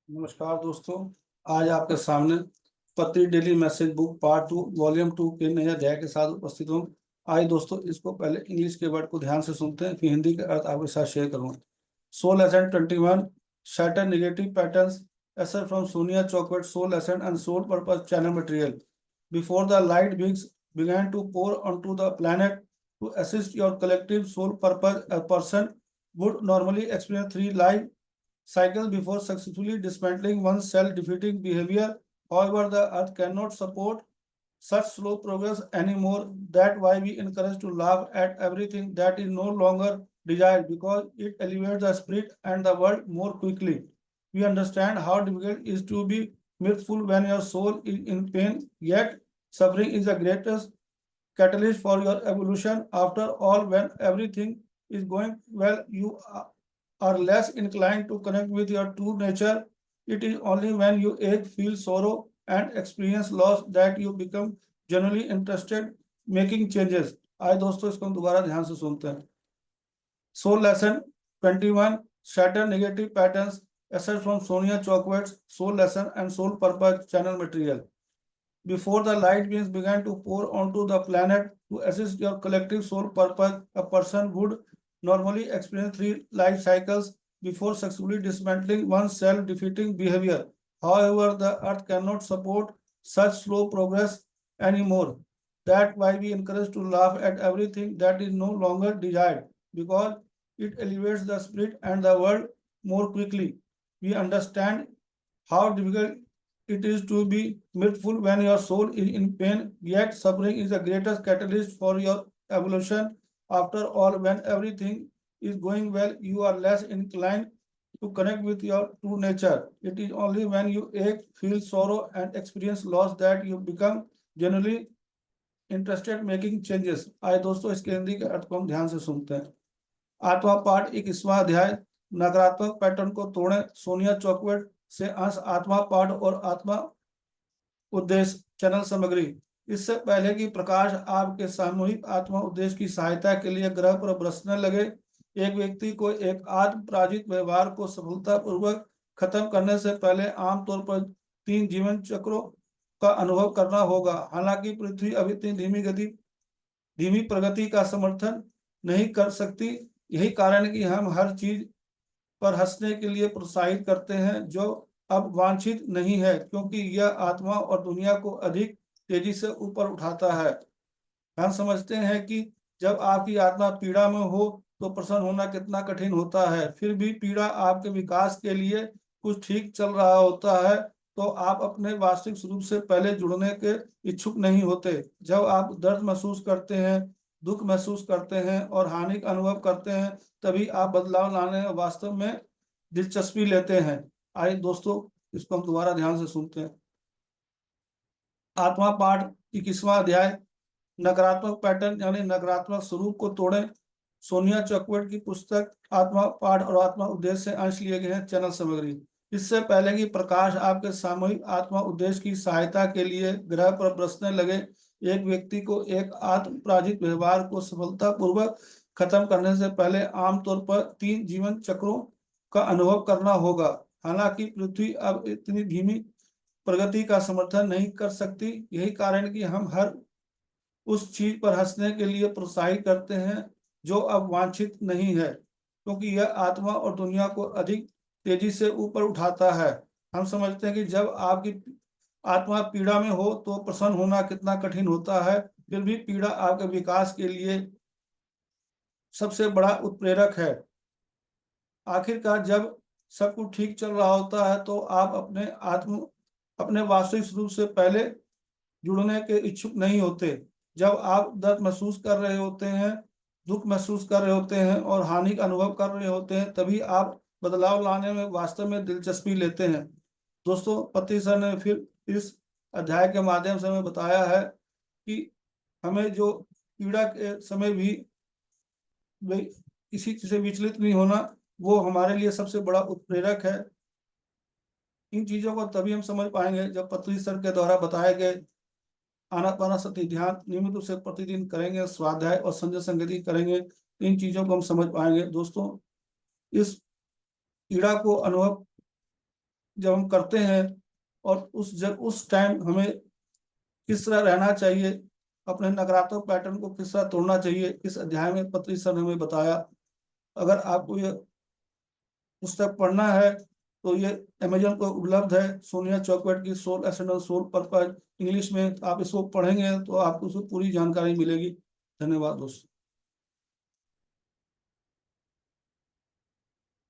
नमस्कार दोस्तों। आज आपके सामने पत्री daily message book part 2 volume 2 के नए अध्याय के साथ उपस्थित हूँ। आइए दोस्तों, इसको पहले इंग्लिश के वर्ड को ध्यान से सुनते हैं, फिर हिंदी के अर्थ आपके साथ शेयर करूँगा। So lesson 21 shatter negative patterns असर from Sonia Choquette so lesson and soul purpose channel material before the light begins began to pour onto the planet to assist your collective soul purpose. A person would normally experience 3 life cycles before successfully dismantling one's self-defeating behavior. However, the earth cannot support such slow progress anymore. That's why we encourage to laugh at everything that is no longer desired because it elevates the spirit and the world more quickly. We understand how difficult it is to be mirthful when your soul is in pain, yet suffering is the greatest catalyst for your evolution. After all, when everything is going well, you are less inclined to connect with your true nature. It is only when you ache, feel sorrow, and experience loss that you become genuinely interested making changes. आइए दोस्तों, इसको हम दोबारा ध्यान से सुनते हैं। सो lesson 21 shatter negative patterns aside from Sonia Chokwert's Soul Lesson and Soul Purpose channel material. Before the light beams began to pour onto the planet to assist your collective soul purpose, a person would normally experience 3 life cycles before successfully dismantling one's self-defeating behavior. However, the earth cannot support such slow progress anymore. That's why we encourage to laugh at everything that is no longer desired, because it elevates the spirit and the world more quickly. We understand how difficult it is to be mirthful when your soul is in pain, yet suffering is the greatest catalyst for your evolution. After all, when everything is going well, you are less inclined to connect with your true nature. It is only when you ache, feel sorrow, and experience loss that you become genuinely interested making changes. आइए दोस्तों, इसके हिंदी के अर्थ को हम ध्यान से सुनते हैं। आठवां पाठ 21वां अध्याय नकारात्मक पैटर्न को तोड़ें। सोनिया चॉकलेट से अंश आत्मा पाठ और आत्मा उद्देश्य चैनल सामग्री। इससे पहले कि प्रकाश आपके सामूहिक आत्मा उद्देश्य की सहायता के लिए ग्रह पर बरसने लगे, एक व्यक्ति को एक आत्म पराजित व्यवहार को सफलतापूर्वक खत्म करने से पहले आमतौर पर 3 जीवन चक्रों का अनुभव करना होगा। हालांकि पृथ्वी अभी इतनी धीमी प्रगति का समर्थन नहीं कर सकती। यही कारण है कि हम हर चीज पर हंसने के लिए प्रोत्साहित करते हैं जो अब वांछित नहीं है, क्योंकि यह आत्मा और दुनिया को अधिक तेजी से ऊपर उठाता है। हम समझते हैं कि जब आपकी आत्मा पीड़ा में हो तो प्रसन्न होना कितना कठिन होता है। फिर भी पीड़ा आपके विकास के लिए कुछ ठीक चल रहा होता है तो आप अपने वास्तविक स्वरूप से पहले जुड़ने के इच्छुक नहीं होते। जब आप दर्द महसूस करते हैं, दुख महसूस करते हैं और हानि का अनुभव करते हैं, तभी आप बदलाव लाने में वास्तव में दिलचस्पी लेते हैं। आइए दोस्तों, इसको हम दोबारा ध्यान से सुनते हैं। आत्मा पाठ 21वां अध्याय नकारात्मक पैटर्न यानी नकारात्मक स्वरूप को तोड़ें। सोनिया चॉकलेट की पुस्तक आत्मा पाठ और आत्मा उद्देश्य से अंश लिए गए हैं चैनल सामग्री। इससे पहले कि प्रकाश आपके सामूहिक आत्मा उद्देश्य की सहायता के लिए ग्रह पर बरसने लगे, एक व्यक्ति को एक आत्म पराजित व्यवहार को सफलतापूर्वक खत्म करने से पहले आमतौर पर 3 जीवन चक्रों का अनुभव करना होगा। हालांकि पृथ्वी अब इतनी धीमी प्रगति का समर्थन नहीं कर सकती। यही कारण कि हम हर उस चीज पर हंसने के लिए प्रोत्साहित करते हैं जो अब वांछित नहीं है, क्योंकि यह आत्मा और दुनिया को अधिक तेजी से ऊपर उठाता है। हम समझते हैं कि जब आपकी आत्मा पीड़ा में हो तो प्रसन्न होना कितना कठिन होता है। फिर भी पीड़ा आपके विकास के लिए सबसे बड़ा उत्प्रेरक है। आखिरकार जब सब कुछ ठीक चल रहा होता है तो आप अपने वास्तविक स्वरूप से पहले जुड़ने के इच्छुक नहीं होते। जब आप दर्द महसूस कर रहे होते हैं, दुख महसूस कर रहे होते हैं और हानि का अनुभव कर रहे होते हैं, तभी आप बदलाव लाने में वास्तव में दिलचस्पी लेते हैं। दोस्तों, पति सर ने फिर इस अध्याय के माध्यम से हमें बताया है कि हमें जो पीड़ा के समय भी किसी चीज से विचलित नहीं होना, वो हमारे लिए सबसे बड़ा उत्प्रेरक है। इन चीजों को तभी हम समझ पाएंगे जब पत्री सर के द्वारा बताए गए आनापानसति ध्यान नियमित रूप से प्रतिदिन करेंगे, स्वाध्याय और संजय संगति करेंगे, इन चीजों को हम समझ पाएंगे। दोस्तों, इस पीड़ा को अनुभव जब हम करते हैं और उस टाइम हमें किस तरह रहना चाहिए, अपने नकारात्मक पैटर्न को किस तरह तोड़ना चाहिए, इस अध्याय में पत्री सर ने हमें बताया। अगर आपको ये पुस्तक पढ़ना है तो ये अमेजन पर उपलब्ध है, सोनिया चौकवेट की sole essential sole purpose English में। आप इसको पढ़ेंगे तो आपको उसकी पूरी जानकारी मिलेगी। धन्यवाद दोस्तों।